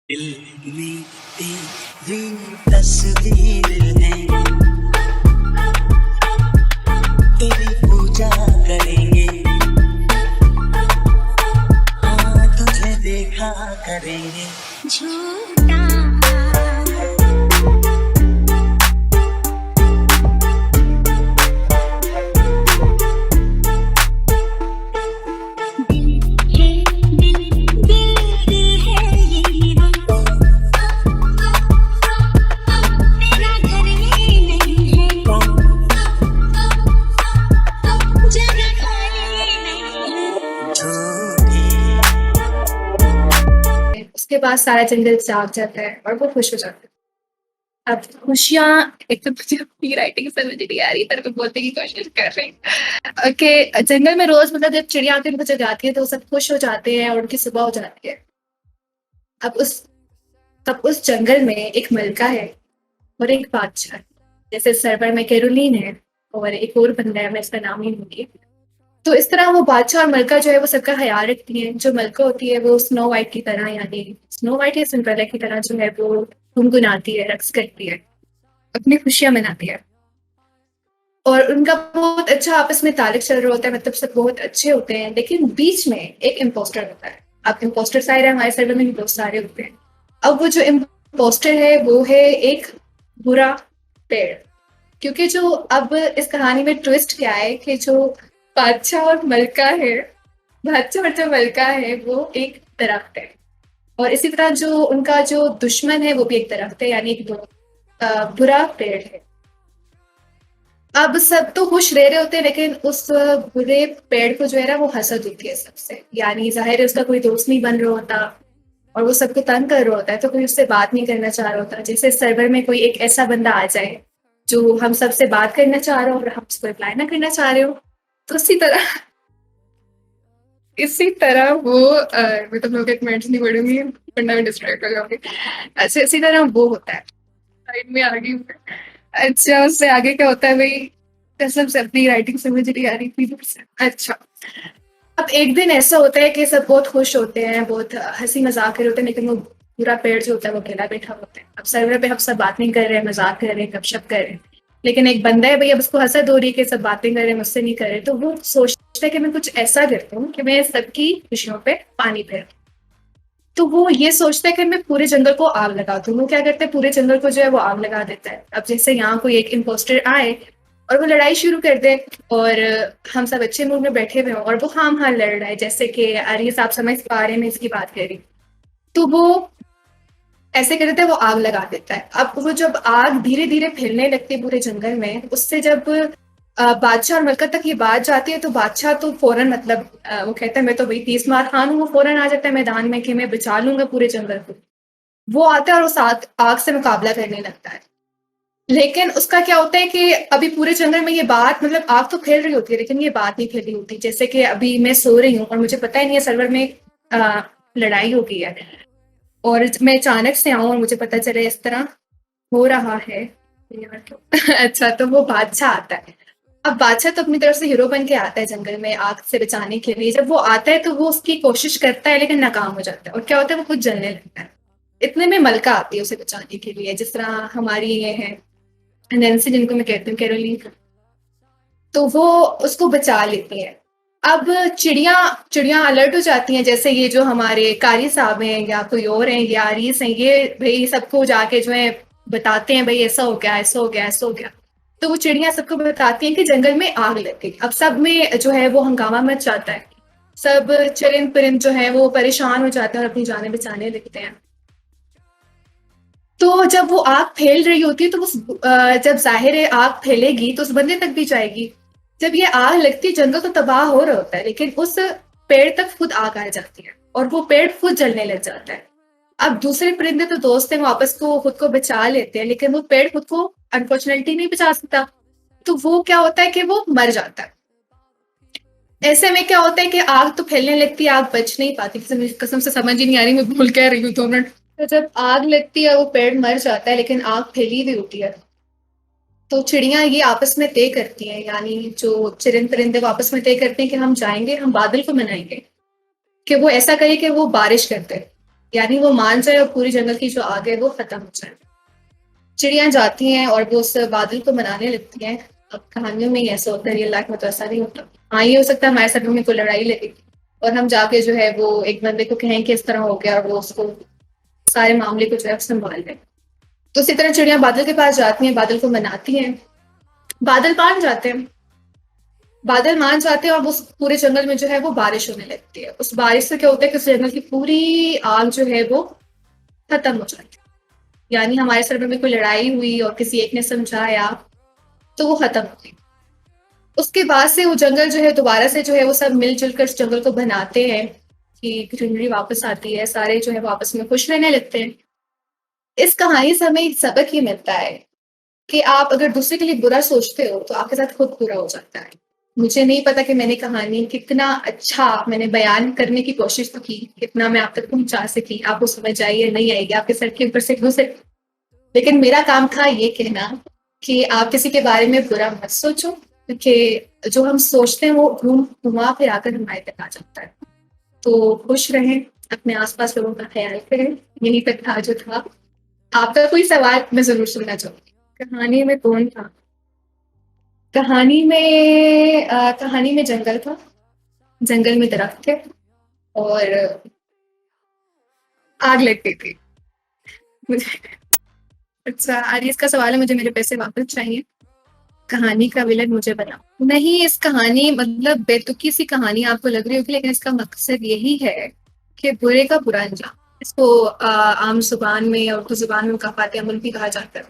दिल में तेरी तस्वीर है, तेरी पूजा करेंगे, हाँ तुझे देखा करेंगे। झूठा उसके बाद सारा जंगल जाग जाता है और वो खुश हो जाता है। अब खुशियाँ एक तो मुझे अपनी राइटिंग समझ नहीं आ रही पर मैं बोलने की कोशिश कर रही हूँ कि जंगल में रोज मतलब जब चिड़िया आके उनको जगाती है तो वो सब खुश हो जाते हैं और उनकी सुबह हो जाती है। अब उस तब उस जंगल में एक मलका है और एक बादशाह। जैसे सर्वर में कैरोलीन है और एक और बंदा है, मैं इसका नाम ही भूल। तो इस तरह वो बादशाह और मलका जो है वो सबका ख्याल रखती है। जो मलका होती है वो स्नो वाइट की तरह, यानी स्नो वाइट या सिंड्रेला की तरह जो है वो गुनगुनाती है, रक्स करती है, अपनी खुशियां मनाती है। और उनका बहुत अच्छा आपस में ताल्लुक चल रहा होता है, मतलब सब बहुत अच्छे होते हैं। लेकिन बीच में एक इम्पोस्टर होता है। अब इम्पोस्टर सारे हमारे सर्वर में भी बहुत सारे होते हैं। अब वो जो इम्पोस्टर है वो है एक बुरा पेड़। क्योंकि जो अब इस कहानी में ट्विस्ट क्या है कि जो बादशाह और मलका है, बादशाह और जो मलका है वो एक दरख्त है। और इसी तरह जो उनका जो दुश्मन है वो भी एक दरख्त है, यानी एक बुरा पेड़ है। अब सब तो खुश रह रहे होते हैं लेकिन उस बुरे पेड़ को जो है ना वो हसद होती है सबसे, यानी जाहिर है उसका कोई दोस्त नहीं बन रहा होता और वो सबको तंग कर रहा होता है, तो कोई उससे बात नहीं करना चाह रहा होता। जैसे सर्वर में कोई एक ऐसा बंदा आ जाए जो हम सबसे बात करना चाह रहे हो और हम उसको रिप्लाई ना करना चाह रहे हो, तो इसी तरह वो मैं तुम लोग के कमेंट्स नहीं पढ़ूंगी वरना मैं डिस्ट्रैक्ट हो जाऊंगी। अच्छा, इसी तरह वो होता है। साइड में आ गई मैं। अच्छा, उससे आगे क्या होता है भाई, कसम से अपनी राइटिंग समझ नहीं आ रही थी दूर से। अच्छा, अब एक दिन ऐसा होता है कि सब बहुत खुश होते हैं, बहुत हंसी मजाक कर रहे होते हैं, लेकिन वो पूरा पेड़ जो होता है वो अकेला बैठा होता है। अब सर्वर पे हम सब बात नहीं कर रहे हैं, मजाक कर रहे हैं, गपशप कर रहे हैं, लेकिन एक बंदा है भाई, अब उसको हसद हो रही है कि सब बातें कर रहे हैं, मुझसे नहीं कर रहे। तो वो सोचता है कि मैं कुछ ऐसा करता हूँ कि मैं सबकी खुशियों पे पानी फेर। तो वो ये सोचता है कि मैं पूरे जंगल को आग लगा दूं। वो क्या करता है, पूरे जंगल को जो है वो आग लगा देता है। अब जैसे यहाँ कोई एक इम्पोस्टर आए और वो लड़ाई शुरू कर दे और हम सब अच्छे मूड में बैठे हुए हों और वो हाम हाल लड़ रहा है, जैसे कि अरे साहब समझ पा रहे हैं मैं इसकी बात करी, तो वो ऐसे कर देता है, वो आग लगा देता है। अब वो जब आग धीरे धीरे फैलने लगती है पूरे जंगल में, उससे जब बादशाह और मलका तक ये बात जाती है तो बादशाह तो फौरन मतलब वो कहता है मैं तो भाई 30 मार खान हूँ। वो फौरन आ जाता है मैदान में कि मैं बचा लूंगा पूरे जंगल को। वो आता है और उस आग से मुकाबला करने लगता है। लेकिन उसका क्या होता है कि अभी पूरे जंगल में ये बात, मतलब आग तो फैल रही होती है लेकिन ये बात नहीं फैल रही होती। जैसे कि अभी मैं सो रही हूँ और मुझे पता ही नहीं है सर्वर में आ, लड़ाई हो गई है, और मैं अचानक से आऊं और मुझे पता चले इस तरह हो रहा है यार तो अच्छा, तो वो बादशाह आता है। अब बादशाह तो अपनी तरफ से हीरो बन के आता है जंगल में आग से बचाने के लिए। जब वो आता है तो वो उसकी कोशिश करता है लेकिन नाकाम हो जाता है, और क्या होता है वो खुद जलने लगता है। इतने में मलका आती है उसे बचाने के लिए, जिस तरह हमारी ये है नैन्सी, जिनको मैं कहती हूँ कैरोलीन। तो वो उसको बचा लेती है। अब चिड़िया चिड़िया अलर्ट हो जाती हैं, जैसे ये जो हमारे कारी साहब हैं या कोई और हैं या आरीस हैं, ये भाई सबको जाके जो है बताते हैं भाई ऐसा हो गया, ऐसा हो गया, ऐसा हो गया। तो वो चिड़िया सबको बताती हैं कि जंगल में आग लग गई। अब सब में जो है वो हंगामा मच जाता है। सब चरिंद परिंद जो है वो परेशान हो जाते हैं और अपनी जानें बचाने लगते हैं। तो जब वो आग फैल रही होती है तो जब जाहिर है आग फैलेगी तो उस बंदे तक भी जाएगी। जब ये आग लगती है जंगल तो तबाह हो रहा होता है, लेकिन उस पेड़ तक खुद आग आ जाती है और वो पेड़ खुद जलने लग जाता है। अब दूसरे परिंदे तो दोस्त हैं, वापस को खुद को बचा लेते हैं, लेकिन वो पेड़ खुद को अनफॉर्चुनेटली नहीं बचा सकता। तो वो क्या होता है कि वो मर जाता है। ऐसे में क्या होता है कि आग तो फैलने लगती है, आग बच नहीं पाती। कसम से समझ ही नहीं आ रही, मैं भूल कह रही हूँ 2 मिनट। तो जब आग लगती है वो पेड़ मर जाता है लेकिन आग फैली हुई होती है। तो चिड़िया ये आपस में तय करती हैं, यानी जो चिरिंद परिंदे वो आपस में तय करते हैं कि हम जाएंगे, हम बादल को मनाएंगे कि वो ऐसा करे कि वो बारिश कर दे। यानी वो मान जाए और पूरी जंगल की जो आग है वो खत्म हो जाए। चिड़िया जाती हैं और वो उस बादल को मनाने लगती हैं। अब कहानियों में ही ऐसा होता है, रियल लाइफ में तो ऐसा नहीं होता। हाँ, ये हो सकता है हमारे साथ में कोई लड़ाई लगेगी और हम जाके जो है वो एक बंदे को कहें कि इस तरह हो गया और वो उसको सारे मामले को जो है संभाल ले। तो इसी तरह चिड़िया बादल के पास जाती हैं, बादल को मनाती हैं, बादल मान जाते हैं। बादल मान जाते हैं और उस पूरे जंगल में जो है वो बारिश होने लगती है। उस बारिश से क्या होता है कि उस जंगल की पूरी आग जो है वो खत्म हो जाती है। यानी हमारे सर में कोई लड़ाई हुई और किसी एक ने समझाया तो वो खत्म हो गई। उसके बाद से वो जंगल जो है दोबारा से जो है वो सब मिलजुल कर उस जंगल को बनाते हैं कि ग्रीनरी वापस आती है, सारे जो है वो आपस में खुश रहने लगते हैं। इस कहानी से हमें एक सबक ये मिलता है कि आप अगर दूसरे के लिए बुरा सोचते हो तो आपके साथ खुद बुरा हो जाता है। मुझे नहीं पता कि मैंने कहानी कितना अच्छा मैंने बयान करने की कोशिश तो की, कितना मैं आप तक पहुंचा सकी, आपको समझ आई या नहीं आएगी, आपके सर के ऊपर से गुजर। लेकिन मेरा काम था ये कहना कि आप किसी के बारे में बुरा मत सोचो, क्योंकि जो हम सोचते हैं वो घूम घुमा फिर आकर हमारे तक आ जाता है। तो खुश रहें, अपने आसपास लोगों का ख्याल करें। यही तक था जो था। आपका कोई सवाल मैं जरूर सुनना चाहूंगी। कहानी में कौन था? कहानी में जंगल था, जंगल में दरख्त थे और आग लग गई थी। मुझे अच्छा, आज इसका सवाल है, मुझे मेरे पैसे वापस चाहिए। कहानी का विलन मुझे बना नहीं। इस कहानी मतलब बेतुकी सी कहानी आपको लग रही होगी, लेकिन इसका मकसद यही है कि बुरे का बुरा अंजाम। इसको आम जुबान में और उर्दू जुबान में कहावत अमल भी कहा जाता है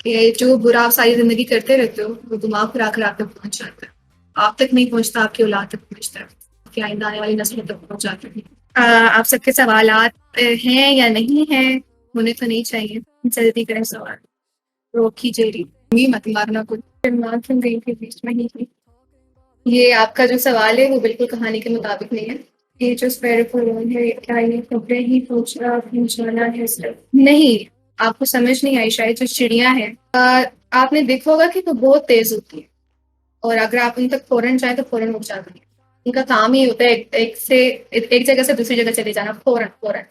कि जो बुरा आप सारी जिंदगी करते रहते हो वो दिमाग पर आकर आप तक पहुंच जाता है। आप तक नहीं पहुंचता, आपकी औलाद तक पहुंचता है, आपकी आइंदा आने वाली नस्लों तक पहुंच जाता है। आप सबके सवालात हैं या नहीं है? होने तो नहीं चाहिए। जल्दी करें सवाल। रोकी जेरी मत मारना, कुछ क्यों गई थी बीच में ही। ये आपका जो सवाल है वो बिल्कुल कहानी के मुताबिक नहीं है। ये जो स्पेरिफोन है, क्या ये कपड़े ही पूछना है सिर्फ? नहीं, आपको समझ नहीं आई शायद। जो चिड़िया है आपने देखा होगा कि वो बहुत तेज होती है और अगर आप उन तक फौरन जाए तो फौरन उठ जाती है। उनका काम ही होता है एक जगह से दूसरी जगह चले जाना फौरन फौरन।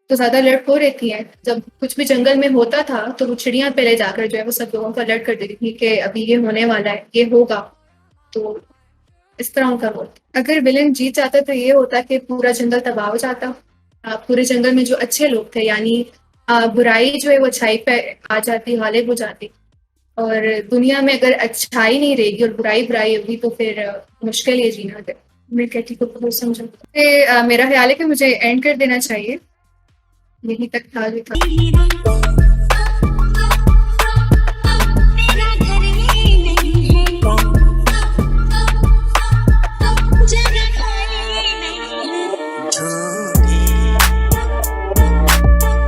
तो ज्यादा अलर्ट हो रहती है। जब कुछ भी जंगल में होता था तो वो चिड़िया पहले जाकर जो है वो सब लोगों को अलर्ट कर देती थी कि अभी ये होने वाला है, ये होगा। तो इस तरह उनका रोल। अगर विलन जीत जाता तो ये होता कि पूरा जंगल तबाह हो जाता। पूरे जंगल में जो अच्छे लोग थे, यानी बुराई जो है वो अच्छाई पे आ जाती, गालिब हो जाती। और दुनिया में अगर अच्छाई नहीं रहेगी और बुराई बुराई होगी तो फिर मुश्किल है जीना। मैं कहती को बहुत समझा। मेरा ख्याल है कि मुझे एंड कर देना चाहिए। यही तक था जो था।